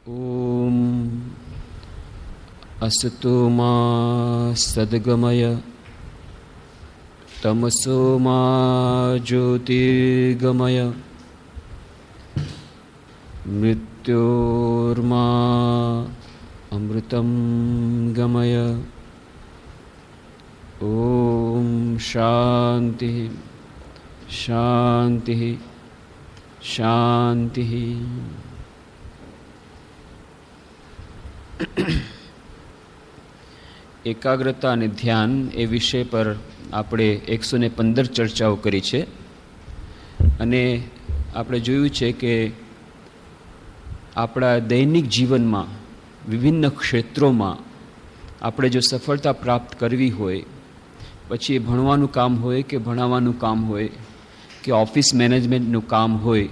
ॐ असतो मा सद्गमय तमसो मा ज्योतिर्गमय मृत्योर्मा अमृतं गमय। ॐ शान्तिः शान्तिः शान्तिः। એકાગ્રતા અને ધ્યાન એ વિષય પર આપણે 115 ચર્ચાઓ કરી છે અને આપણે જોયું છે કે આપણા દૈનિક જીવનમાં વિભિન્ન ક્ષેત્રોમાં આપણે જો સફળતા પ્રાપ્ત કરવી હોય, પછી એ ભણવાનું કામ હોય કે ભણાવવાનું કામ હોય કે ઓફિસ મેનેજમેન્ટનું કામ હોય,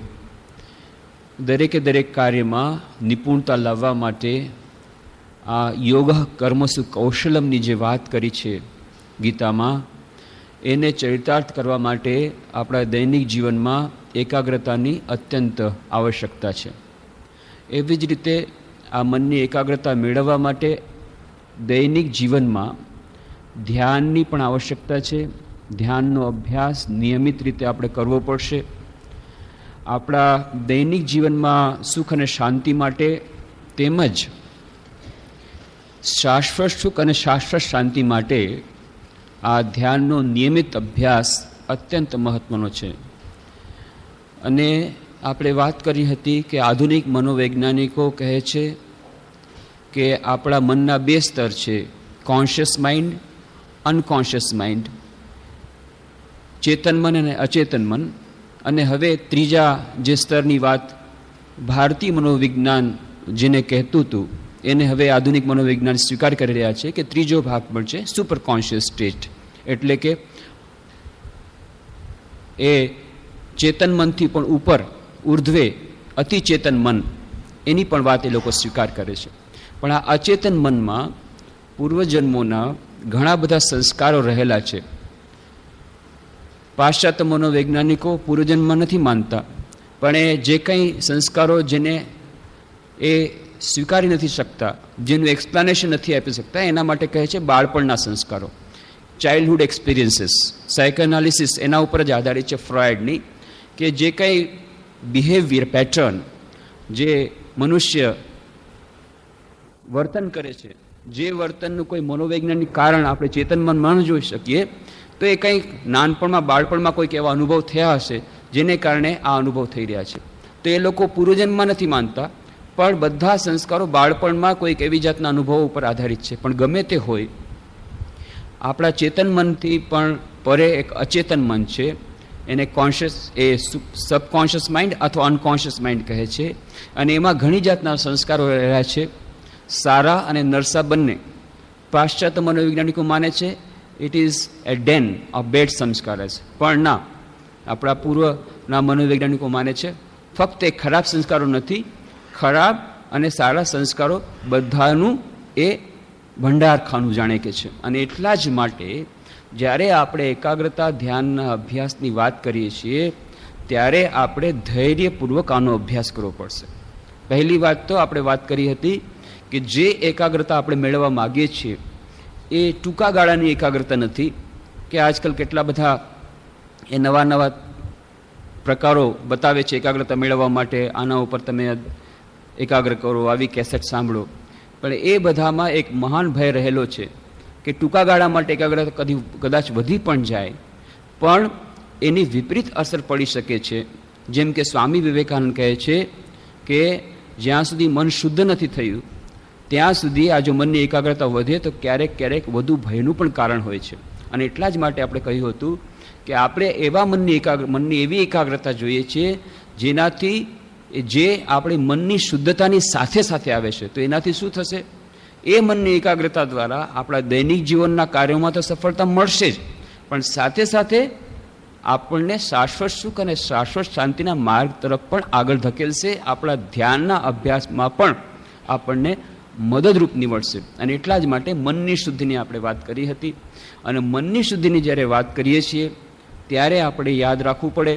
દરેકે દરેક કાર્યમાં નિપુણતા લાવવા માટે આ યોગ કર્મસુ કૌશલમની જે વાત કરી છે ગીતામાં, એને ચરિતાર્થ કરવા માટે આપણા દૈનિક જીવનમાં એકાગ્રતાની અત્યંત આવશ્યકતા છે. એવી જ રીતે આ મનની એકાગ્રતા મેળવવા માટે દૈનિક જીવનમાં ધ્યાનની પણ આવશ્યકતા છે. ધ્યાનનો અભ્યાસ નિયમિત રીતે આપણે કરવો પડશે. આપણા દૈનિક જીવનમાં સુખ અને શાંતિ માટે તેમજ શાશ્વત સુખ અને શાશ્વત શાંતિ માટે આ ધ્યાનનો નિયમિત અભ્યાસ અત્યંત મહત્ત્વનો છે. અને આપણે વાત કરી હતી કે આધુનિક મનોવૈજ્ઞાનિકો કહે છે કે આપણા મનના બે સ્તર છે, કોન્શિયસ માઇન્ડ, અનકોન્શિયસ માઇન્ડ, ચેતન મન અને અચેતન મન. અને હવે ત્રીજા જે સ્તરની વાત ભારતીય મનોવિજ્ઞાન જેને કહેતું હતું એને હવે આધુનિક મનોવિજ્ઞાન સ્વીકાર કરી રહ્યા છે કે ત્રીજો ભાગ પણ છે સુપર કોન્શિયસ સ્ટેટ, એટલે કે એ ચેતન મનથી પણ ઉપર ઉર્ધ્વે અતિચેતન મન, એની પણ વાત એ લોકો સ્વીકાર કરે છે. પણ આ અચેતન મનમાં પૂર્વજન્મોના ઘણા બધા સંસ્કારો રહેલા છે. પાશ્ચાત્ય મનોવૈજ્ઞાનિકો પૂર્વજન્મ નથી માનતા, પણ એ જે કંઈ સંસ્કારો જેને એ સ્વીકારી નથી શકતા, જેનું એક્સપ્લેનેશન નથી આપી શકતા, એના માટે કહે છે બાળપણના સંસ્કારો, ચાઇલ્ડહુડ એક્સપિરિયન્સીસ. સાયકોએનાલિસિસ એના ઉપર જ આધારિત છે ફ્રોઇડની, કે જે કંઈ બિહેવિયર પેટર્ન જે મનુષ્ય વર્તન કરે છે, જે વર્તનનું કોઈ મનોવૈજ્ઞાનિક કારણ આપણે ચેતનમાં ન જોઈ શકીએ, તો એ કંઈક નાનપણમાં બાળપણમાં કોઈક એવા અનુભવ થયા હશે જેને કારણે આ અનુભવ થઈ રહ્યા છે. તો એ લોકો પૂર્વજન્મમાં નથી માનતા, પણ બધા સંસ્કારો બાળપણમાં કોઈક એવી જાતના અનુભવો ઉપર આધારિત છે. પણ ગમે તે હોય, આપણા ચેતન મનથી પણ પરે એક અચેતન મન છે, એને કોન્શિયસ એ સબકોન્શિયસ માઇન્ડ અથવા અનકોન્શિયસ માઇન્ડ કહે છે. અને એમાં ઘણી જાતના સંસ્કારો રહ્યા છે, સારા અને નરસા બંને. પાશ્ચાત્ય મનોવૈજ્ઞાનિકો માને છે it is a den of bad સંસ્કાર્સ, પણ ના, આપણા પૂર્વના મનોવૈજ્ઞાનિકો માને છે ફક્ત એ ખરાબ સંસ્કારો નથી, ખરાબ અને સારા સંસ્કારો બધાનું એ ભંડારખાનું જાણે કે છે. અને એટલા જ માટે જ્યારે આપણે એકાગ્રતા ધ્યાનના અભ્યાસની વાત કરીએ છીએ ત્યારે આપણે ધૈર્યપૂર્વક આનો અભ્યાસ કરવો પડશે. પહેલી વાત તો આપણે વાત કરી હતી કે જે એકાગ્રતા આપણે મેળવવા માગીએ છીએ એ ટૂંકા ગાળાની એકાગ્રતા નથી, કે આજકાલ કેટલા બધા એ નવા નવા પ્રકારો બતાવે છે એકાગ્રતા મેળવવા માટે, આના ઉપર તમે એકાગ્ર કરો, આવી કેસેટ સાંભળો. પણ એ બધામાં એક મહાન ભય રહેલો છે કે ટૂંકા ગાળા માટે એકાગ્રતા કદાચ વધી પણ જાય, પણ એની વિપરીત અસર પડી શકે છે. જેમ કે સ્વામી વિવેકાનંદ કહે છે કે જ્યાં સુધી મન શુદ્ધ નથી થયું ત્યાં સુધી આ જો મનની એકાગ્રતા વધે તો ક્યારેક ક્યારેક વધુ ભયનું પણ કારણ હોય છે. અને એટલા જ માટે આપણે કહ્યું હતું કે આપણે એવા મનની એવી એકાગ્રતા જોઈએ છીએ જેનાથી જે આપણી મનની શુદ્ધતાની સાથે સાથે આવે છે. તો એનાથી શું થશે? એ મનની એકાગ્રતા દ્વારા આપણા દૈનિક જીવનના કાર્યોમાં તો સફળતા મળશે જ, પણ સાથે સાથે આપણને શાશ્વત સુખ અને શાશ્વત શાંતિના માર્ગ તરફ પણ આગળ ધકેલશે. આપણા ધ્યાનના અભ્યાસમાં પણ આપણને મદદરૂપ નીવડશે. અને એટલા જ માટે મનની શુદ્ધિની આપણે વાત કરી હતી. અને મનની શુદ્ધિની જ્યારે વાત કરીએ છીએ ત્યારે આપણે યાદ રાખવું પડે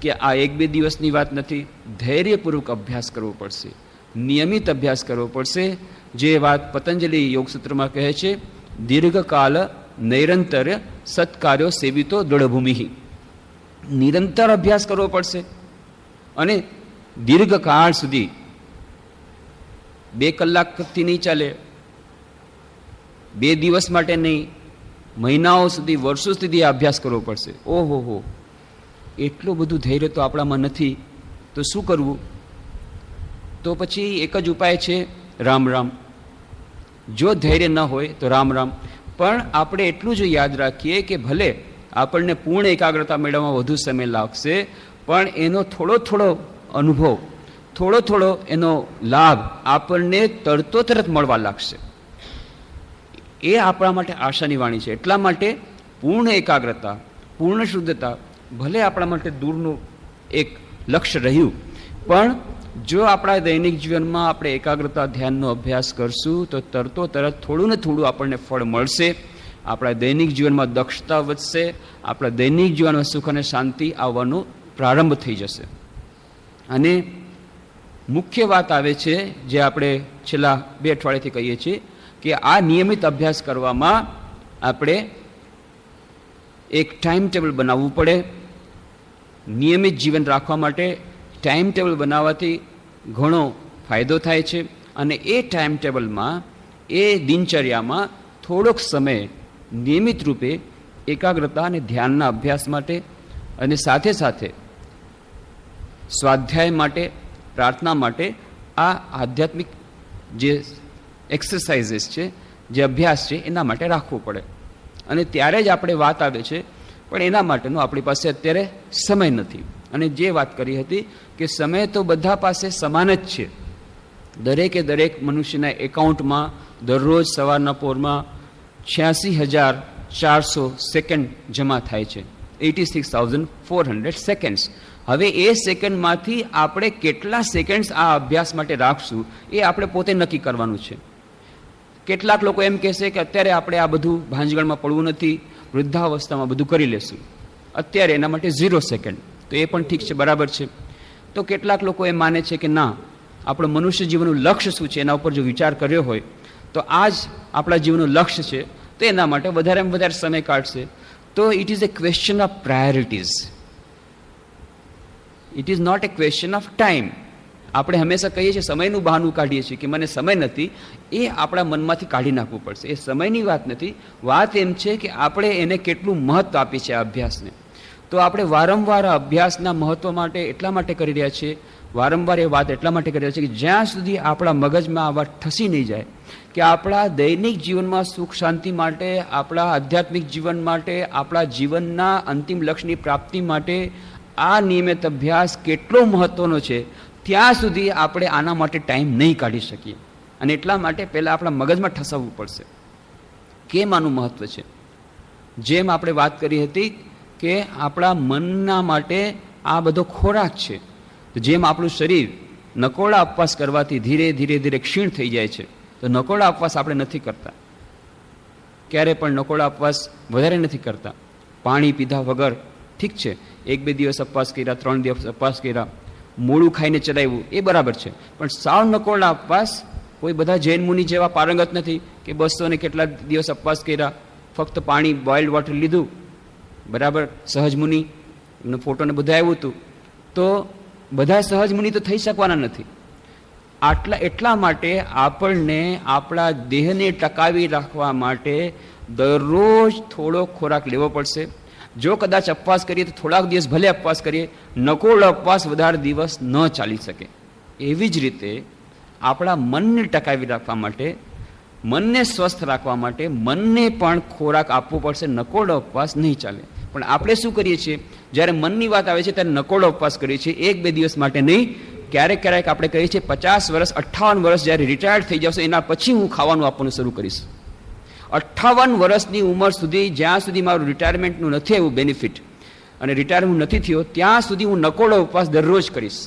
કે આ એક બે દિવસની વાત નથી, ધૈર્યપૂર્વક અભ્યાસ કરવો પડશે. નિયમિત અભ્યાસ કરવો પડશે. જે વાત પતંજલિ યોગસૂત્રમાં કહે છે, દીર્ઘકાલ નૈરંતર સત્કાર્યો સેવિતો દૃઢભૂમિ. નિરંતર અભ્યાસ કરવો પડશે અને દીર્ઘકાળ સુધી, 2 કલાકથી નહીં ચાલે, 2 દિવસ માટે નહીં, મહિનાઓ સુધી, વર્ષો સુધી આ અભ્યાસ કરવો પડશે. ઓહો, એટલું બધું ધૈર્ય તો આપણામાં નથી. તો શું કરવું? તો પછી એક જ ઉપાય છે, રામ રામ. જો ધૈર્ય ન હોય તો રામ રામ. પણ આપણે એટલું જ યાદ રાખીએ કે ભલે આપણને પૂર્ણ એકાગ્રતા મેળવવામાં વધુ સમય લાગશે, પણ એનો થોડો અનુભવ, થોડો એનો લાભ આપણને તરત મળવા લાગશે. એ આપણા માટે આશાની વાણી છે. એટલા માટે પૂર્ણ એકાગ્રતા, પૂર્ણ શુદ્ધતા ભલે આપણા માટે દૂરનું એક લક્ષ્ય રહ્યું, પણ જો આપણા દૈનિક જીવનમાં આપણે એકાગ્રતા ધ્યાનનો અભ્યાસ કરશું તો તરત થોડું ને થોડું આપણને ફળ મળશે. આપણા દૈનિક જીવનમાં દક્ષતા વધશે, આપણા દૈનિક જીવનમાં સુખ અને શાંતિ આવવાનો પ્રારંભ થઈ જશે. અને મુખ્ય વાત આવે છે, જે આપણે છેલ્લા 2 અઠવાડિયાથી કહીએ છીએ, કે આ નિયમિત અભ્યાસ કરવામાં આપણે એક ટાઈમ ટેબલ બનાવવું પડે. નિયમિત જીવન રાખવા માટે ટાઈમ ટેબલ બનાવવાથી ઘણો ફાયદો થાય છે. અને એ ટાઈમ ટેબલમાં, એ દિનચર્યામાં થોડોક સમય નિયમિત રૂપે એકાગ્રતા અને ધ્યાનના અભ્યાસ માટે અને સાથે સ્વાધ્યાય માટે, પ્રાર્થના માટે આ આધ્યાત્મિક જે એક્સરસાઇઝીસ છે, જે અભ્યાસ છે, એના માટે રાખવું પડે. અને ત્યારે જ આપણે વાત આવે છે, પણ એના માટેનો આપણી પાસે અત્યારે સમય નથી. અને જે વાત કરી હતી કે સમય તો બધા પાસે સમાન જ છે. દરેક મનુષ્યના એકાઉન્ટમાં દરરોજ સવારના પોરમાં 86,400 સેકન્ડ જમા થાય છે. 86,400 સેકન્ડ્સ. હવે એ સેકન્ડમાંથી આપણે કેટલા સેકન્ડ્સ આ અભ્યાસ માટે રાખશું, એ આપણે પોતે નક્કી કરવાનું છે. કેટલાક લોકો એમ કહેશે કે અત્યારે આપણે આ બધું ભાંજગળમાં પડવું નથી, વૃદ્ધાવસ્થામાં બધું કરી લેશું, અત્યારે એના માટે 0 સેકન્ડ. તો એ પણ ઠીક છે, બરાબર છે. તો કેટલાક લોકો એમ માને છે કે ના, આપણું મનુષ્ય જીવનનું લક્ષ્ય શું છે, એના ઉપર જો વિચાર કર્યો હોય તો આ જ આપણા જીવનનું લક્ષ્ય છે, તો એના માટે વધારેમાં વધારે સમય કાઢશે. તો it is a question of priorities. It is not a question of time. આપણે હંમેશા કહીએ છીએ, સમયનું બહાનું કાઢીએ છીએ કે મને સમય નથી. એ આપણા મનમાંથી કાઢી નાખવું પડશે. એ સમયની વાત નથી. વાત એમ છે કે આપણે એને કેટલું મહત્વ આપીએ છીએ આ અભ્યાસને. તો આપણે વારંવાર આ અભ્યાસના મહત્વ માટે એટલા માટે કરી રહ્યા છીએ, વારંવાર એ વાત એટલા માટે કરી રહ્યા છીએ કે જ્યાં સુધી આપણા મગજમાં આ વાત ઠસી નહીં જાય કે આપણા દૈનિક જીવનમાં સુખ શાંતિ માટે, આપણા આધ્યાત્મિક જીવન માટે, આપણા જીવનના અંતિમ લક્ષ્યની પ્રાપ્તિ માટે આ નિયમિત અભ્યાસ કેટલો મહત્વનો છે, ત્યાં સુધી આપણે આના માટે ટાઈમ નહીં કાઢી શકીએ. અને એટલા માટે પહેલાં આપણા મગજમાં ઠસાવવું પડશે કેમ આનું મહત્વ છે. જેમ આપણે વાત કરી હતી કે આપણા મનના માટે આ બધો ખોરાક છે. જેમ આપણું શરીર નકોડા ઉપવાસ કરવાથી ધીરે ધીરે ક્ષીણ થઈ જાય છે, તો નકોડા ઉપવાસ આપણે નથી કરતા, ક્યારે પણ નકોડા ઉપવાસ વધારે નથી કરતા. પાણી પીધા વગર, ઠીક છે, 1-2 દિવસ ઉપવાસ કર્યા, 3 દિવસ ઉપવાસ કર્યા, મોડું ખાઈને ચલાવ્યું, એ બરાબર છે. પણ સાવ નકોડા ઉપવાસ, કોઈ બધા જૈન મુનિ જેવા પારંગત નથી કે 200 ને કેટલા દિવસ ઉપવાસ કર્યા, ફક્ત પાણી, બોઇલ્ડ વોટર લીધું, બરાબર. સહજ મુનિ, એમનો ફોટોને બધા આવ્યું હતું. તો બધા સહજ મુનિ તો થઈ શકવાના નથી. એટલા માટે આપણને આપણા દેહને ટકાવી રાખવા માટે દરરોજ થોડો ખોરાક લેવો પડશે. જો કદાચ ઉપવાસ કરીએ તો થોડાક દિવસ ભલે ઉપવાસ કરીએ, નકોડો ઉપવાસ વધારે દિવસ ન ચાલી શકે. એવી જ રીતે આપણા મનને ટકાવી રાખવા માટે, મનને સ્વસ્થ રાખવા માટે મનને પણ ખોરાક આપવો પડશે. નકોડો ઉપવાસ નહીં ચાલે. પણ આપણે શું કરીએ છીએ, જ્યારે મનની વાત આવે છે ત્યારે નકોડો ઉપવાસ કરીએ છીએ, 1-2 દિવસ માટે નહીં. ક્યારેક આપણે કહીએ છીએ 50 વર્ષ, 58 વર્ષ જ્યારે રિટાયર્ડ થઈ જશે એના પછી હું ખાવાનું આપવાનું શરૂ કરીશ. 58 વર્ષની ઉંમર સુધી, જ્યાં સુધી મારું રિટાયરમેન્ટનું નથી એવું બેનિફિટ, અને રિટાયરમેન્ટ નથી થયો ત્યાં સુધી હું નકોડો ઉપવાસ દરરોજ કરીશ.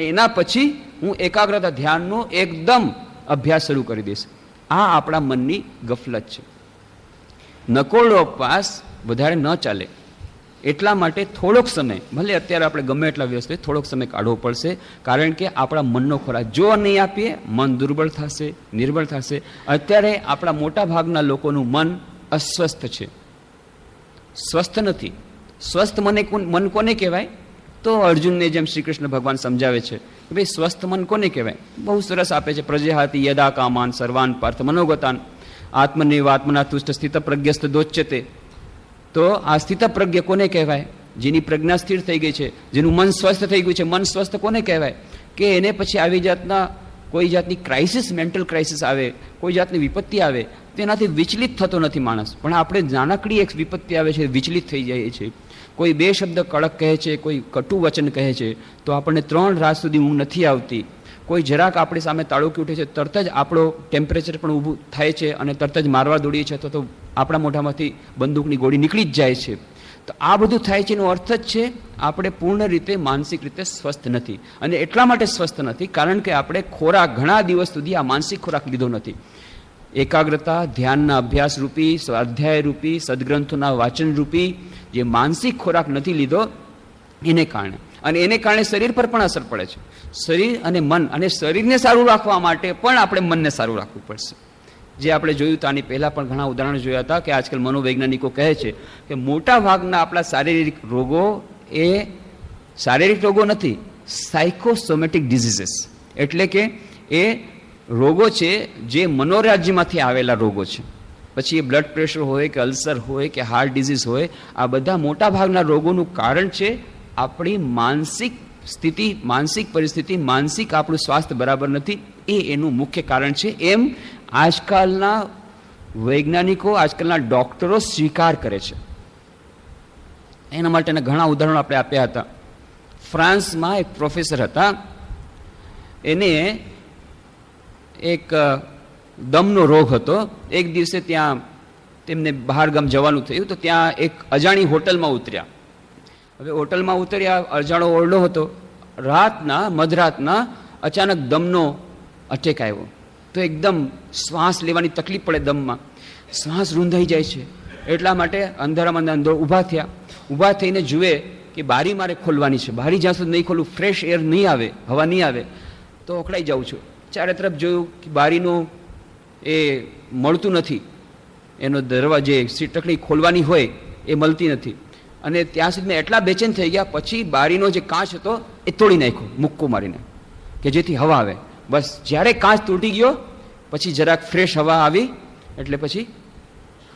એના પછી હું એકાગ્રતા ધ્યાનનો એકદમ અભ્યાસ શરૂ કરી દઈશ. આ આપણા મનની ગફલત છે. નકોડો ઉપવાસ વધારે ન ચાલે. એટલા માટે થોડોક સમય, ભલે અત્યારે આપણે ગમે એટલા વ્યસ્ત હોય, થોડોક સમય કાઢવો પડશે. કારણ કે આપણા મનનો ખોરાક જો નહીં આપીએ, મન દુર્બળ થશે, નિર્બળ થશે. અત્યારે આપણા મોટા ભાગના લોકોનું મન અસ્વસ્થ છે, સ્વસ્થ નથી. સ્વસ્થ મન કોને કહેવાય? તો અર્જુનને જેમ શ્રી કૃષ્ણ ભગવાન સમજાવે છે કે ભાઈ સ્વસ્થ મન કોને કહેવાય? બહુ સરસ આપે છે. પ્રજેહાતિ યદા કામાન સર્વાન પાર્થ મનોગતાન આત્મનિવ આત્મના તુષ્ટ સ્થિત પ્રજ્ઞસ્ત દોચ્યતે. તો આ સ્થિત પ્રજ્ઞ કોને કહેવાય? જેની પ્રજ્ઞા સ્થિર થઈ ગઈ છે, જેનું મન સ્વસ્થ થઈ ગયું છે. મન સ્વસ્થ કોને કહેવાય? કે એને પછી આવી જાતના કોઈ જાતની ક્રાઇસિસ, મેન્ટલ ક્રાઇસિસ આવે, કોઈ જાતની વિપત્તિ આવે, તેનાથી વિચલિત થતો નથી માણસ. પણ આપણે નાનકડી એક વિપત્તિ આવે છે, વિચલિત થઈ જાય છે. કોઈ બે શબ્દ કડક કહે છે, કોઈ કટુ વચન કહે છે, તો આપણને 3 રાત સુધી ઊંઘ નથી આવતી. કોઈ જરાક આપણી સામે તાળુકી ઉઠે છે, તરત જ આપણો ટેમ્પરેચર પણ ઊભું થાય છે અને તરત જ મારવા દોડીએ છીએ, તો આપણા મોઢામાંથી બંદૂકની ગોળી નીકળી જ જાય છે. તો આ બધું થાય છે એનો અર્થ જ છે આપણે પૂર્ણ રીતે માનસિક રીતે સ્વસ્થ નથી. અને એટલા માટે સ્વસ્થ નથી કારણ કે આપણે ખોરાક ઘણા દિવસ સુધી આ માનસિક ખોરાક લીધો નથી. એકાગ્રતા, ધ્યાનના અભ્યાસ રૂપી, સ્વાધ્યાય રૂપી, સદગ્રંથોના વાચન રૂપી જે માનસિક ખોરાક નથી લીધો એને કારણે, અને એને કારણે શરીર પર પણ અસર પડે છે. શરીર અને મન, અને શરીરને સારું રાખવા માટે પણ આપણે મનને સારું રાખવું પડશે. જે આપણે જોયું તો આની પહેલાં પણ ઘણા ઉદાહરણો જોયા હતા કે આજકાલ મનોવૈજ્ઞાનિકો કહે છે કે મોટા ભાગના આપણા શારીરિક રોગો એ શારીરિક રોગો નથી, સાયકોસોમેટિક ડિઝીઝીસ, એટલે કે એ રોગો છે જે મનોરાજ્યમાંથી આવેલા રોગો છે. પછી એ બ્લડ પ્રેશર હોય કે અલ્સર હોય કે હાર્ટ ડિઝીઝ હોય, આ બધા મોટા ભાગના રોગોનું કારણ છે આપણી માનસિક સ્થિતિ, માનસિક પરિસ્થિતિ, માનસિક આપણું સ્વાસ્થ્ય બરાબર નથી, એ એનું મુખ્ય કારણ છે. એમ આજકાલના વૈજ્ઞાનિકો, આજકાલના ડોક્ટરો સ્વીકાર કરે છે. એના માટેના ઘણા ઉદાહરણો આપણે આપ્યા હતા. ફ્રાન્સમાં એક પ્રોફેસર હતા, એને એક દમનો રોગ હતો. એક દિવસે ત્યાં તેમને બહાર ગામ જવાનું થયું, તો ત્યાં એક અજાણી હોટલમાં ઉતર્યા. હવે હોટલમાં ઉતર્યા, અજાણો ઓરડો હતો. મધરાતના અચાનક દમનો અટેક આવ્યો. તો એકદમ શ્વાસ લેવાની તકલીફ પડે, દમમાં શ્વાસ રૂંધાઈ જાય છે. એટલા માટે અંધારામાં અંદર ઊભા થયા. ઊભા થઈને જુએ કે બારી મારે ખોલવાની છે. બારી જ્યાં સુધી નહીં ખોલું, ફ્રેશ એર નહીં આવે, હવા નહીં આવે, તો અકળાઈ જાઉં છું. ચારે તરફ જોયું કે બારીનું એ મળતું નથી, એનો દરવાજે સીટકડી ખોલવાની હોય એ મળતી નથી. અને ત્યાં સુધી મેં એટલા બેચેન થઈ ગયા, પછી બારીનો જે કાચ હતો એ તોડી નાખ્યો મુક્કો મારીને, કે જેથી હવા આવે. બસ જ્યારે કાચ તૂટી ગયો પછી જરાક ફ્રેશ હવા આવી, એટલે પછી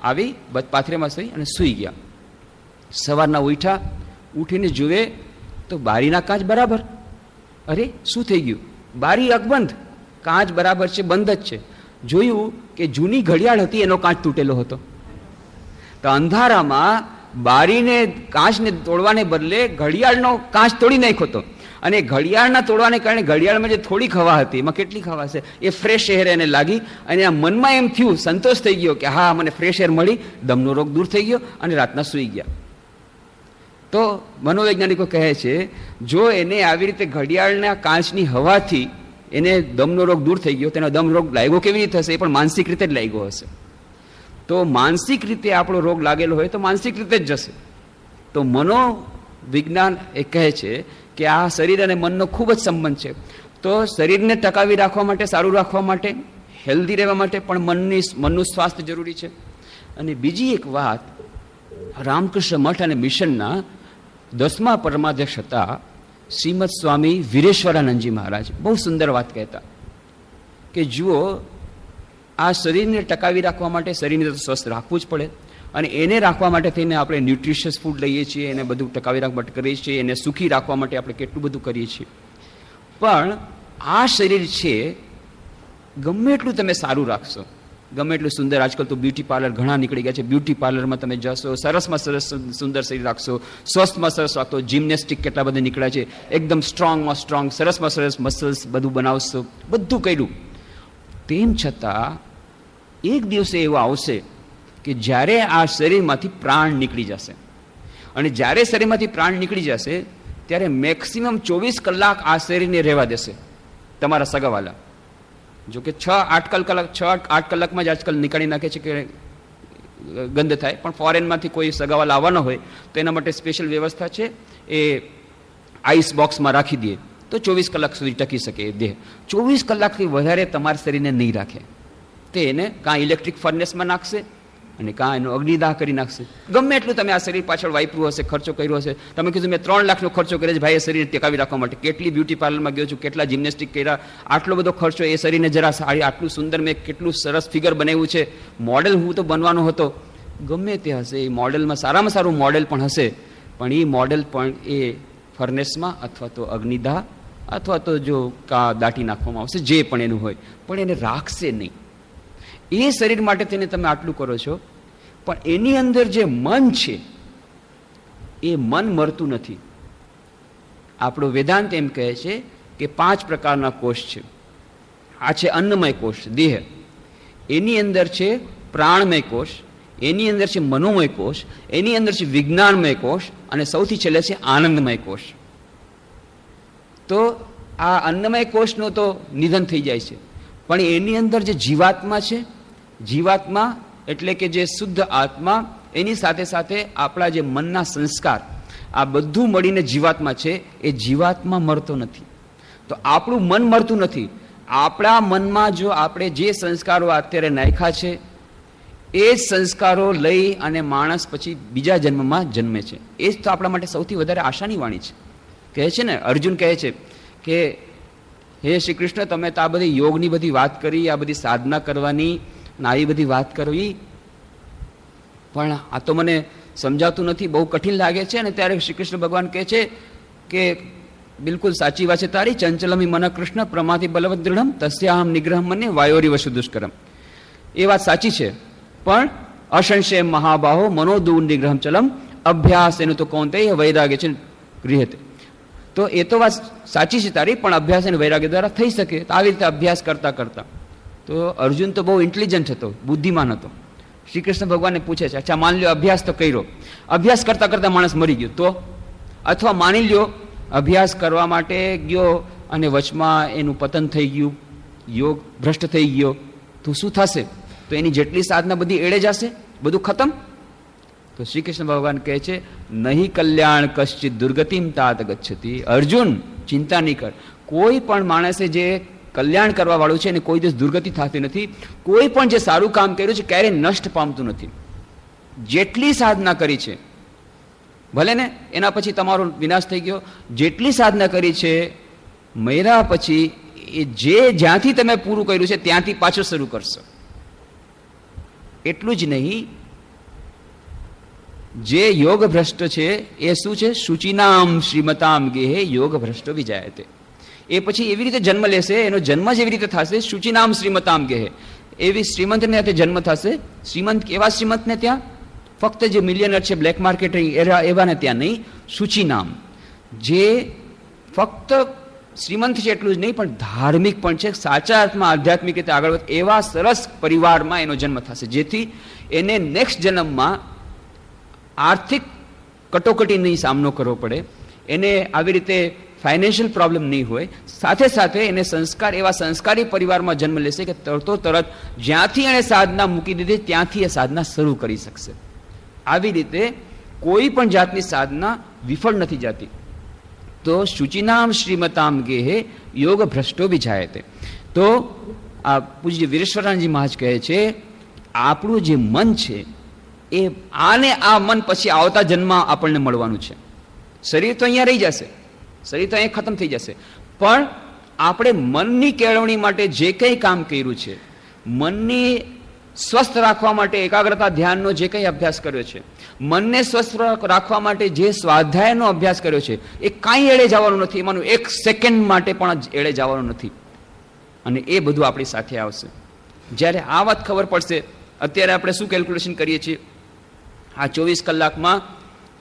આવી પાથરેમાં સહી અને સૂઈ ગયા. સવારના ઉઠ્યા, ઉઠીને જુએ તો બારીના કાચ બરાબર. અરે શું થઈ ગયું? બારી અકબંધ, કાચ બરાબર છે, બંધ જ છે. જોયું કે જૂની ઘડિયાળ હતી, એનો કાચ તૂટેલો હતો. તો અંધારામાં બારીને કાચને તોડવાને બદલે ઘડિયાળનો કાચ તોડી નાખ્યો હતો. અને ઘડિયાળના તોડવાને કારણે ઘડિયાળમાં જે થોડીક હવા હતી, એમાં કેટલીક હવા છે, એ ફ્રેશ એર એને લાગી. અને આ મનમાં એમ થયું, સંતોષ થઈ ગયો કે હા, મને ફ્રેશ એર મળી, દમનો રોગ દૂર થઈ ગયો, અને રાતના સૂઈ ગયા. તો મનોવૈજ્ઞાનિકો કહે છે જો એને આવી રીતે ઘડિયાળના કાચની હવાથી એને દમનો રોગ દૂર થઈ ગયો, તેનો દમ રોગ લાગ્યો કેવી રીતે હશે? એ પણ માનસિક રીતે જ લાગ્યો હશે. તો માનસિક રીતે આપણો રોગ લાગેલો હોય તો માનસિક રીતે જ જશે. તો મનોવિજ્ઞાન એ કહે છે કે આ શરીર અને મનનો ખૂબ જ સંબંધ છે. તો શરીરને ટકાવી રાખવા માટે, સારું રાખવા માટે, હેલ્ધી રહેવા માટે પણ મનનું સ્વાસ્થ્ય જરૂરી છે. અને બીજી એક વાત, રામકૃષ્ણ મઠ અને મિશનના 10મા પરમાધ્યક્ષ હતા શ્રીમદ સ્વામી વીરેશ્વરાનંદજી મહારાજ, બહુ સુંદર વાત કહેતા કે જુઓ, આ શરીરને ટકાવી રાખવા માટે શરીરને તો સ્વસ્થ રાખવું જ પડે, અને એને રાખવા માટે થઈને આપણે ન્યુટ્રિશિયસ ફૂડ લઈએ છીએ, એને બધું ટકાવી રાખવા માટે કરીએ છીએ, એને સુખી રાખવા માટે આપણે કેટલું બધું કરીએ છીએ. પણ આ શરીર છે, ગમે એટલું તમે સારું રાખશો, ગમે એટલું સુંદર, આજકાલ તો બ્યુટી પાર્લર ઘણા નીકળી ગયા છે, બ્યુટી પાર્લરમાં તમે જશો, સરસમાં સરસ સુંદર શરીર રાખશો, સ્વસ્થમાં સરસ રાખશો, જિમ્નેસ્ટિક કેટલા બધા નીકળ્યા છે, એકદમ સ્ટ્રોંગમાં સ્ટ્રોંગ, સરસમાં સરસ મસલ્સ બધું બનાવશો, બધું કર્યું. તેમ છતાં એક દિવસે એવો આવશે કે જ્યારે આ શરીરમાંથી પ્રાણ નીકળી જશે. અને જ્યારે શરીરમાંથી પ્રાણ નીકળી જશે ત્યારે મેક્સિમમ 24 કલાક આ શરીરને રહેવા દેશે તમારા સગાવાલા. જો કે 6-8 કલાકમાં જ આજકાલ નીકાળી નાખે છે કે ગંધ થાય. પણ ફોરેનમાંથી કોઈ સગાવા લાવવાનો હોય તો એના માટે સ્પેશિયલ વ્યવસ્થા છે, એ આઈસ બોક્સમાં રાખી દઈએ તો 24 કલાક સુધી ટકી શકે એ દેહ. 24 કલાકથી વધારે તમારા શરીરને નહીં રાખે. તે એને કાં ઇલેક્ટ્રિક ફર્નેસમાં નાખશે અને કાં એનો અગ્નિદાહ કરી નાખશે. ગમે એટલું તમે આ શરીર પાછળ વાપર્યું હશે, ખર્ચો કર્યો હશે. તમે કીધું મેં 3 લાખનો ખર્ચો કર્યો છે ભાઈ એ શરીર ટેકાવી રાખવા માટે, કેટલી બ્યુટી પાર્લરમાં ગયો છું, કેટલા જિમ્નેસ્ટિક કર્યા, આટલો બધો ખર્ચો એ શરીરને જરા સારી, આટલું સુંદર મેં કેટલું સરસ ફિગર બનાવ્યું છે, મોડેલ હું તો બનવાનો હતો. ગમે તે હશે એ મોડેલમાં સારામાં સારું મોડેલ પણ હશે, પણ એ મોડેલ પણ એ ફર્નેસમાં અથવા તો અગ્નિદાહ અથવા તો જો દાટી નાખવામાં આવશે, જે પણ એનું હોય, પણ એને રાખશે નહીં. એ શરીર માટે તેને તમે આટલું કરો છો, પણ એની અંદર જે મન છે એ મન મરતું નથી. આપણો વેદાંત એમ કહે છે કે 5 પ્રકારના કોષ છે. આ છે અન્નમય કોષ, દેહ. એની અંદર છે પ્રાણમય કોષ, એની અંદર છે મનોમય કોષ, એની અંદર છે વિજ્ઞાનમય કોષ, અને સૌથી છેલ્લે છે આનંદમય કોષ. તો આ અન્નમય કોષનું તો નિધન થઈ જાય છે, પણ એની અંદર જે જીવાત્મા છે, જીવાત્મા એટલે કે જે શુદ્ધ આત્મા, એની સાથે સાથે આપણા જે મનના સંસ્કાર, આ બધું મળીને જીવાત્મા છે. એ જીવાત્મા મરતો નથી. તો આપણું મન મરતું નથી. આપણા મનમાં જો આપણે જે સંસ્કારો અત્યારે નાખ્યા છે એ જ સંસ્કારો લઈ અને માણસ પછી બીજા જન્મમાં જન્મે છે. એ જ તો આપણા માટે સૌથી વધારે આશાની વાણી છે. કહે છે ને, અર્જુન કહે છે કે હે શ્રી કૃષ્ણ, તમે તો આ બધી યોગની બધી વાત કરી, આ બધી સાધના કરવાની, આવી બધી વાત કરવી, પણ આ તો મને સમજાતું નથી, બહુ કઠિન લાગે છે. અને ત્યારે શ્રી કૃષ્ણ ભગવાન કહે છે કે બિલકુલ સાચી વાત છે તારી, ચંચલમી મન કૃષ્ણ પ્રમાથી બલવત દૃઢમ તસ્યાહમ નિગ્રહ મને વાયોરી વશુ દુષ્કરમ. એ વાત સાચી છે, પણ અસંશય મહાબાહો મનોદૂર નિગ્રહમ ચલમ અભ્યાસ એનું તો કૌંતેય વૈરાગ્ય છે ગૃહ્યતે. તો એ તો વાત સાચી છે તારી, પણ અભ્યાસ અને વૈરાગ્ય દ્વારા થઈ શકે. તો આવી રીતે અભ્યાસ કરતા કરતા તો અર્જુન તો બહુ ઇન્ટેલિજન્ટ હતો, બુદ્ધિમાન હતો. શ્રી કૃષ્ણ ભગવાનને પૂછે છે, અચ્છા માની લ્યો અભ્યાસ તો કર્યો, અભ્યાસ કરતા કરતા માણસ મરી ગયો તો, અથવા માની લ્યો અભ્યાસ કરવા માટે ગયો અને વચમાં એનું પતન થઈ ગયું, યોગ ભ્રષ્ટ થઈ ગયો, તો શું થશે? તો એની જેટલી સાધના બધી એળે જશે, બધું ખતમ. તો શ્રી કૃષ્ણ ભગવાન કહે છે, નહીં કલ્યાણ કશ્ચિત દુર્ગતિમ તાત ગચ્છતિ. અર્જુન ચિંતા નહીં કર, કોઈ પણ માણસે જે કલ્યાણ કરવા વાળું છે એને કોઈ દિવસ દુર્ગતિ થતી નથી. કોઈ પણ જે સારું કામ કર્યું છે ક્યારેય નષ્ટ પામતું નથી. જેટલી સાધના કરી છે, ભલે ને એના પછી તમારો વિનાશ થઈ ગયો, જેટલી સાધના કરી છે મર્યા પછી એ જે જ્યાંથી તમે પૂરું કર્યું છે ત્યાંથી પાછું શરૂ કરશો. એટલું જ નહીં, જે યોગ ભ્રષ્ટ છે એ શું છે? શુચિનામ શ્રીમતામ ગેહે યોગ ભ્રષ્ટો વિજાયતે. એ પછી એવી રીતે જન્મ લેશે, એનો જન્મ જ એવી રીતે થશે, શુચિનામ શ્રીમતામ ગેહે, એવી શ્રીમંતને ત્યાં જન્મ થશે. શ્રીમંત કેવા શ્રીમંતને ત્યાં? ફક્ત જે મિલિયનર છે, બ્લેક માર્કેટ એવાને ત્યાં નહીં, શુચિનામ, જે ફક્ત શ્રીમંત છે એટલું જ નહીં પણ ધાર્મિક પણ છે, સાચા અર્થમાં આધ્યાત્મિક રીતે આગળ વધે એવા સરસ પરિવારમાં એનો જન્મ થશે, જેથી એને નેક્સ્ટ જન્મમાં આર્થિક કટોકટીનો સામનો કરવો પડે, એને આવી રીતે ફાઇનાન્શિયલ પ્રોબ્લેમ નહીં હોય. સાથે સાથે એને સંસ્કાર, એવા સંસ્કારી પરિવારમાં જન્મ લેશે કે તરતો તરત જ્યાંથી એણે સાધના મૂકી દીધી ત્યાંથી એ સાધના શરૂ કરી શકશે. આવી રીતે કોઈ પણ જાતની સાધના વિફળ નથી જતી. તો શુચિનામ શ્રીમતામ ગેહે યોગ ભ્રષ્ટો વિજાયતે. તો આ પૂજ્ય વીરેશ્વરાનંદજી મહારાજ કહે છે, આપણું જે મન છે એ આને આ મન પછી આવતા જન્મ આપણને મળવાનું છે. શરીર તો અહીંયા રહી જશે, શરીર તો અહીંયા ખતમ થઈ જશે, પણ આપણે મનની કેળવણી માટે જે કંઈ કામ કર્યું છે, મનની સ્વસ્થ રાખવા માટે એકાગ્રતા ધ્યાનનો જે કંઈ અભ્યાસ કર્યો છે, મનને સ્વસ્થ રાખવા માટે જે સ્વાધ્યાયનો અભ્યાસ કર્યો છે, એ કાંઈ એળે જવાનું નથી. એમાંનું 1 સેકન્ડ માટે પણ એળે જવાનું નથી. અને એ બધું આપણી સાથે આવશે. જ્યારે આ વાત ખબર પડશે, અત્યારે આપણે શું કેલ્ક્યુલેશન કરીએ છીએ, આ 24 કલાકમાં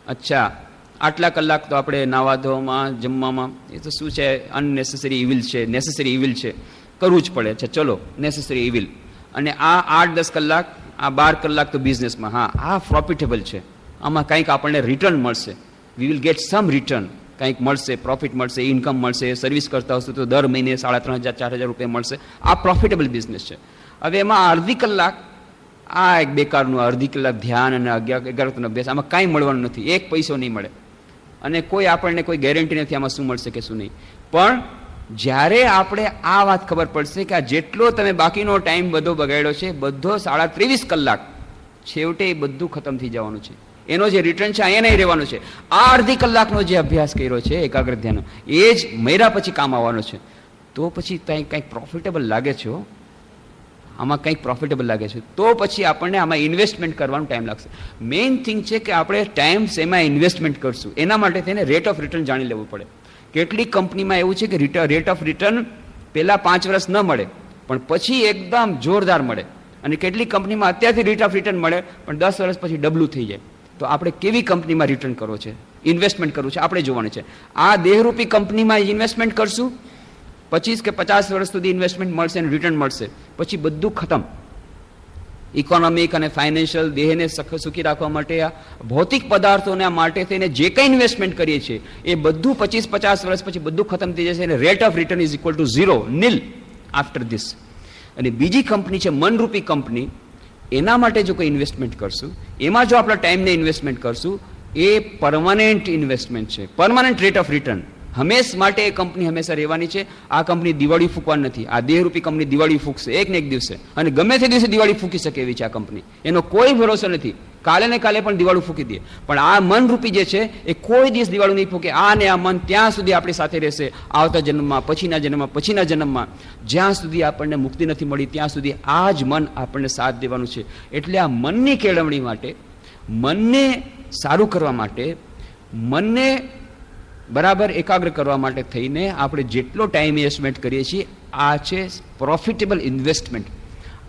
અચ્છા આટલા કલાક તો આપણે નાવા ધોવામાં, જમવામાં, એ તો શું છે, અનનેસેસરી ઇવિલ છે, નેસેસરી ઇવિલ છે, કરવું જ પડે છે, ચલો નેસેસરી ઇવિલ. અને આ 8-10 કલાક, આ 12 કલાક તો બિઝનેસમાં, હા આ પ્રોફિટેબલ છે, આમાં કંઈક આપણને રિટર્ન મળશે, we will get sum return, કંઈક મળશે, પ્રોફિટ મળશે, ઇન્કમ મળશે, સર્વિસ કરતા હશો તો દર મહિને 3,500-4,000 રૂપિયા મળશે, આ પ્રોફિટેબલ બિઝનેસ છે. હવે એમાં અડધી કલાક આ એક બેકારનું અડધી કલાક ધ્યાન અને 11 અભ્યાસ, આમાં કાંઈ મળવાનું નથી, એક પૈસો નહીં મળે અને કોઈ આપણને કોઈ ગેરંટી નથી આમાં શું મળશે કે શું નહીં. પણ જ્યારે આપણે આ વાત ખબર પડશે કે આ જેટલો તમે બાકીનો ટાઈમ બધો બગાડ્યો છે, બધો 23.5 કલાક, છેવટે એ બધું ખતમ થઈ જવાનું છે. એનો જે રિટર્ન છે અહીંયા નહીં રહેવાનું છે. આ અડધી કલાકનો જે અભ્યાસ કર્યો છે એકાગ્ર ધ્યાનનો, એ જ મર્યા પછી કામ આવવાનો છે. તો પછી ત્યાં કંઈક પ્રોફિટેબલ લાગે છે, આમાં કંઈક પ્રોફિટેબલ લાગે છે, તો પછી આપણને આમાં ઇન્વેસ્ટમેન્ટ કરવાનો ટાઈમ લાગશે. મેઇન થિંગ છે કે આપણે ટાઈમ શેમાં ઇન્વેસ્ટમેન્ટ કરશું, એના માટે થઈને રેટ ઓફ રિટર્ન જાણી લેવું પડે. કેટલીક કંપનીમાં એવું છે કે રેટ ઓફ રિટર્ન પહેલાં 5 વર્ષ ન મળે પણ પછી એકદમ જોરદાર મળે, અને કેટલીક કંપનીમાં અત્યારથી રેટ ઓફ રિટર્ન મળે પણ 10 વર્ષ પછી ડબલું થઈ જાય. તો આપણે કેવી કંપનીમાં રિટર્ન કરવો છે, ઇન્વેસ્ટમેન્ટ કરવું છે, આપણે જોવાનું છે. આ દેહરૂપી કંપનીમાં ઇન્વેસ્ટમેન્ટ કરશું, 25 કે 50 વર્ષ સુધી ઇન્વેસ્ટમેન્ટ મળશે અને રિટર્ન મળશે, પછી બધું ખતમ. ઇકોનોમિક અને ફાઇનાન્શિયલ દેહને સુખી રાખવા માટે, આ ભૌતિક પદાર્થોના માટે થઈને જે કંઈ ઇન્વેસ્ટમેન્ટ કરીએ છીએ એ બધું 25-50 વર્ષ પછી બધું ખતમ થઈ જશે અને rate of return is equal to 0, nil after this. અને બીજી કંપની છે મનરૂપી કંપની, એના માટે જો કોઈ ઇન્વેસ્ટમેન્ટ કરશું, એમાં જો આપણા ટાઈમને ઇન્વેસ્ટમેન્ટ કરશું, એ પરમાનન્ટ ઇન્વેસ્ટમેન્ટ છે, પરમાનન્ટ રેટ ઓફ રિટર્ન હંમેશ માટે. એ કંપની હંમેશા રહેવાની છે. આ કંપની દિવાળી ફૂંકવાની નથી. આ દેહરૂપી કંપની દિવાળી ફૂંકશે એક ને એક દિવસે, અને ગમે તે દિવસે દિવાળી ફૂંકી શકે એવી છે આ કંપની. એનો કોઈ ભરોસો નથી, કાલે ને કાલે પણ દિવાળી ફૂંકી દે. પણ આ મનરૂપી જે છે એ કોઈ દિવસ દિવાળી નહીં ફૂંકે. આ ને આ મન ત્યાં સુધી આપણી સાથે રહેશે, આવતા જન્મમાં, પછીના જન્મમાં, પછીના જન્મમાં, જ્યાં સુધી આપણને મુક્તિ નથી મળી ત્યાં સુધી આ જ મન આપણને સાથ દેવાનું છે. એટલે આ મનની કેળવણી માટે, મનને સારું કરવા માટે, મનને બરાબર એકાગ્ર કરવા માટે થઈને આપણે જેટલો ટાઈમ ઇન્વેસ્ટમેન્ટ કરીએ છીએ, આ છે પ્રોફિટેબલ ઇન્વેસ્ટમેન્ટ.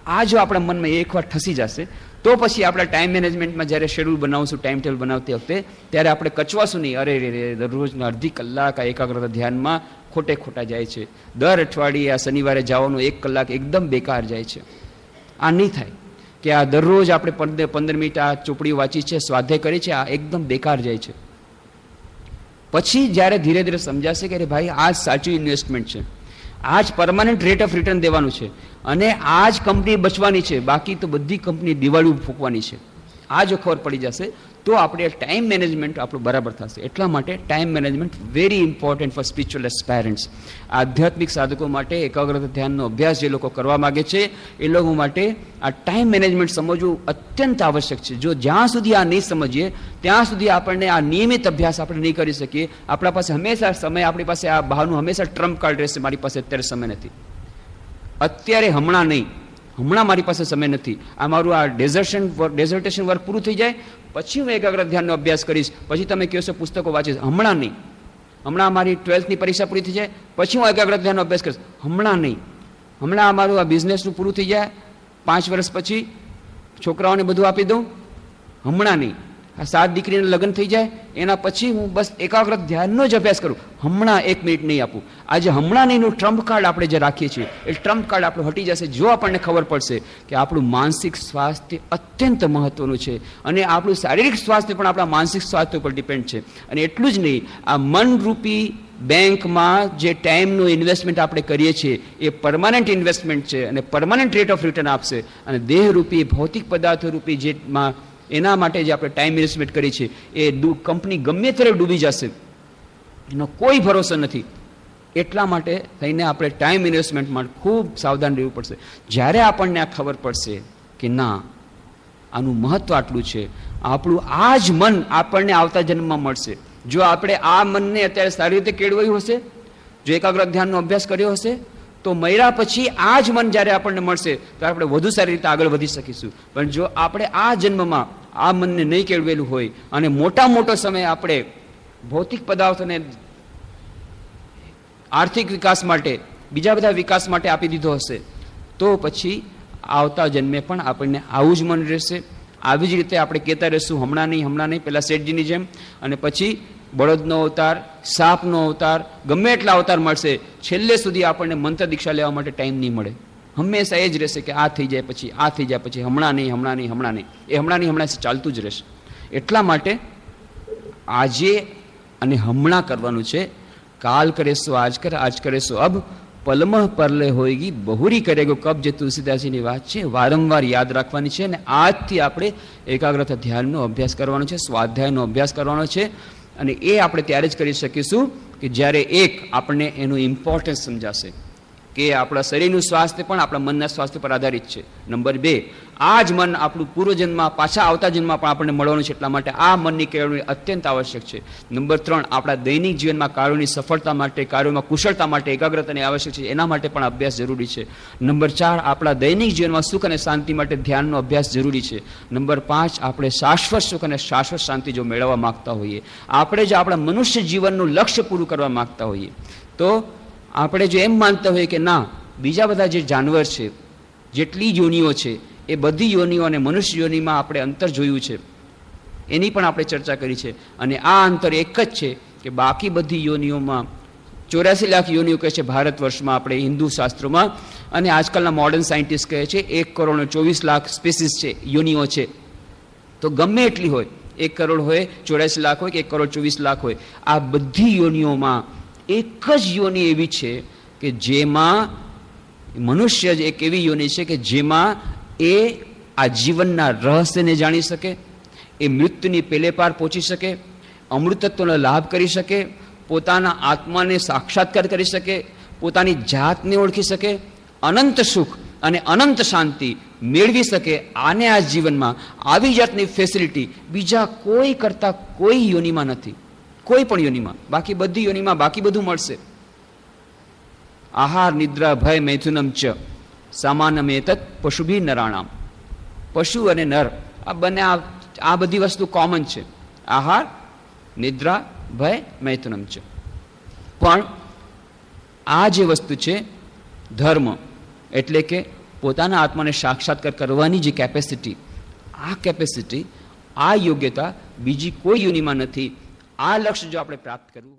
આ જો આપણા મનમાં એકવાર ઠસી જશે તો પછી આપણા ટાઈમ મેનેજમેન્ટમાં જ્યારે શેડ્યુલ બનાવશું, ટાઈમ ટેબલ બનાવતી વખતે, ત્યારે આપણે કચવાશું નહીં. અરે રે દરરોજના અડધી કલાક આ એકાગ્રતા ધ્યાનમાં ખોટા જાય છે. દર અઠવાડિયે આ શનિવારે જવાનું 1 કલાક એકદમ બેકાર જાય છે. આ નહીં થાય કે આ દરરોજ આપણે 15 મિનિટ આ ચોપડી વાંચી છે, સ્વાધ્યાય કરી છે, આ એકદમ બેકાર જાય છે. પછી જ્યારે ધીરે ધીરે સમજાશે કે અરે ભાઈ આ જ સાચું ઇન્વેસ્ટમેન્ટ છે, આ જ પરમાનન્ટ રેટ ઓફ રિટર્ન દેવાનું છે, અને આ જ કંપની બચવાની છે, બાકી તો બધી કંપની દિવાળી ફૂંકવાની છે, આ જો ખબર પડી જશે તો આપણે ટાઈમ મેનેજમેન્ટ આપણું બરાબર થશે. એટલા માટે time management very important for spiritual aspirants. આધ્યાત્મિક સાધકો માટે એકાગ્રતા ધ્યાનનો અભ્યાસ જે લોકો કરવા માગે છે એ લોકો માટે આ ટાઈમ મેનેજમેન્ટ સમજવું અત્યંત આવશ્યક છે. જો જ્યાં સુધી આ નહીં સમજીએ ત્યાં સુધી આપણને આ નિયમિત અભ્યાસ આપણે નહીં કરી શકીએ. આપણા પાસે હંમેશા સમય, આપણી પાસે આ બહારનું હંમેશા ટ્રમ્પ કાર્ડ રહેશે. મારી પાસે અત્યારે સમય નથી, અત્યારે હમણાં નહીં, હમણાં મારી પાસે સમય નથી, આ મારું આ ડેઝર્ટેશન વર્ક પૂરું થઈ જાય પછી હું એકાગ્ર ધ્યાનનો અભ્યાસ કરીશ, પછી તમે કહેશો પુસ્તકો વાંચીશ. હમણાં નહીં, હમણાં મારી 12th પરીક્ષા પૂરી થઈ જાય પછી હું એકાગ્ર ધ્યાનનો અભ્યાસ કરીશ. હમણાં નહીં, હમણાં મારું આ બિઝનેસનું પૂરું થઈ જાય 5 વર્ષ પછી છોકરાઓને બધું આપી દઉં. હમણાં નહીં, આ 7 દીકરીના લગ્ન થઈ જાય એના પછી હું બસ એકાગ્ર ધ્યાનનો જ અભ્યાસ કરું. હમણાં 1 મિનિટ નહીં આપું. આજે હમણાં નહીંનું ટ્રમ્પ કાર્ડ આપણે જે રાખીએ છીએ એ ટ્રમ્પ કાર્ડ આપણું હટી જશે જો આપણને ખબર પડશે કે આપણું માનસિક સ્વાસ્થ્ય અત્યંત મહત્વનું છે, અને આપણું શારીરિક સ્વાસ્થ્ય પણ આપણા માનસિક સ્વાસ્થ્ય ઉપર ડિપેન્ડ છે. અને એટલું જ નહીં, આ મનરૂપી બેંકમાં જે ટાઈમનું ઇન્વેસ્ટમેન્ટ આપણે કરીએ છીએ એ પરમાનન્ટ ઇન્વેસ્ટમેન્ટ છે અને પરમાનન્ટ રેટ ઓફ રિટર્ન આપશે. અને દેહરૂપી ભૌતિક પદાર્થો રૂપી જેમાં એના માટે જે આપણે ટાઈમ ઇન્વેસ્ટમેન્ટ કરી છે એ કંપની ગમે ત્યારે ડૂબી જશે, એનો કોઈ ભરોસો નથી. એટલા માટે થઈને આપણે ટાઈમ ઇન્વેસ્ટમેન્ટમાં ખૂબ સાવધાન રહેવું પડશે. જ્યારે આપણને આ ખબર પડશે કે ના આનું મહત્વ આટલું છે, આપણું આ જ મન આપણને આવતા જન્મમાં મળશે. જો આપણે આ મનને અત્યારે સારી રીતે કેળવાયું હશે, જો એકાગ્ર ધ્યાનનો અભ્યાસ કર્યો હશે, તો મર્યા પછી આ જ મન જ્યારે આપણને મળશે તો આપણે વધુ સારી રીતે આગળ વધી શકીશું. પણ જો આપણે આ જન્મમાં આ મનને નહીં કેળવેલું હોય અને મોટો સમય આપણે ભૌતિક પદાર્થોને આર્થિક વિકાસ માટે, બીજા બધા વિકાસ માટે આપી દીધો હશે, તો પછી આવતા જન્મે પણ આપણને આવું જ મન રહેશે. આવી જ રીતે આપણે કહેતા રહીશું હમણાં નહીં, પેલા શેઠજીની જેમ. અને પછી બળદનો અવતાર, સાપનો અવતાર, ગમે એટલા અવતાર મળશે, છેલ્લે સુધી આપણને મંત્ર દીક્ષા લેવા માટે ટાઈમ નહીં મળે. હંમેશા એ જ રહેશે કે આ થઈ જાય પછી, આ થઈ જાય પછી, હમણાં નહીં. એ હમણાં ચાલતું જ રહેશે. એટલા માટે આજે અને હમણાં કરવાનું છે. કાલ કરે સો આજ કર, આજ કરે સો અબ, પલમહ પરલે હોયગી બહુરી કરેગો કબ, જે તુલસીદાસજીની વાત છે, વારંવાર યાદ રાખવાની છે. અને આજથી આપણે એકાગ્રતા ધ્યાનનો અભ્યાસ કરવાનો છે, સ્વાધ્યાયનો અભ્યાસ કરવાનો છે. અને એ આપણે ત્યારે જ કરી શકીશું કે જ્યારે એક આપણને એનું ઇમ્પોર્ટન્સ સમજાશે કે આપણા શરીરનું સ્વાસ્થ્ય પણ આપણા મનના સ્વાસ્થ્ય પર આધારિત છે. નંબર 2, આ જ મન આપણું પૂર્વજન્મમાં પાછા આવતા જન્મમાં પણ આપણને મળવાનું છે, એટલા માટે આ મનની કેળવણી અત્યંત આવશ્યક છે. નંબર 3, આપણા દૈનિક જીવનમાં કાર્યોની સફળતા માટે, કાર્યોમાં કુશળતા માટે એકાગ્રતાની આવશ્યક છે, એના માટે પણ અભ્યાસ જરૂરી છે. નંબર 4, આપણા દૈનિક જીવનમાં સુખ અને શાંતિ માટે ધ્યાનનો અભ્યાસ જરૂરી છે. નંબર 5, આપણે શાશ્વત સુખ અને શાશ્વત શાંતિ જો મેળવવા માગતા હોઈએ, આપણે જો આપણા મનુષ્ય જીવનનું લક્ષ્ય પૂરું કરવા માગતા હોઈએ, તો આપણે જો એમ માનતા હોઈએ કે ના, બીજા બધા જે જાનવર છે, જેટલી યોનિઓ છે, એ બધી યોનિઓ અને મનુષ્ય યોનિમાં આપણે અંતર જોયું છે, એની પણ આપણે ચર્ચા કરી છે. અને આ અંતર એક જ છે કે બાકી બધી યોનિઓમાં 84 લાખ યોનિઓ કહે છે ભારત વર્ષમાં, આપણે હિન્દુ શાસ્ત્રોમાં, અને આજકાલના મોડર્ન સાયન્ટિસ્ટ કહે છે 1,24,00,000 સ્પીસીસ છે, યોનિઓ છે. તો ગમે એટલી હોય, 1 કરોડ હોય, 84 લાખ હોય કે 1,24,00,000 હોય, આ બધી યોનિઓમાં એક જ યોનિ એવી છે કે જેમાં મનુષ્ય જ એક એવી યોનિ છે કે જેમાં એ આ જીવનના રહસ્યને જાણી શકે, એ મૃત્યુની પેલે પાર પહોંચી શકે, અમૃતત્વનો લાભ કરી શકે, પોતાના આત્માને સાક્ષાત્કાર કરી શકે, પોતાની જાતને ઓળખી શકે, અનંત સુખ અને અનંત શાંતિ મેળવી શકે. આને આ જીવનમાં આવી જાતની ફેસિલિટી બીજા કોઈ કરતા કોઈ યોનિમાં નથી, કોઈ પણ યોનિમાં. બાકી બધી યોનિમાં બાકી બધું મળશે. આહાર નિદ્રા ભય મૈથુનમ ચ સામાન્યમેતત પશુભી નરાણામ. પશુ અને નર આ બંને આ બધી વસ્તુ કોમન છે, આહાર નિદ્રા ભય મૈથુનમ ચ. પણ આ જે વસ્તુ છે ધર્મ, એટલે કે પોતાના આત્માને સાક્ષાત્કાર કરવાની જે કેપેસિટી, આ કેપેસિટી, આ યોગ્યતા બીજી કોઈ યોનિમાં નથી. આ લક્ષ્ય જો આપણે પ્રાપ્ત કરવું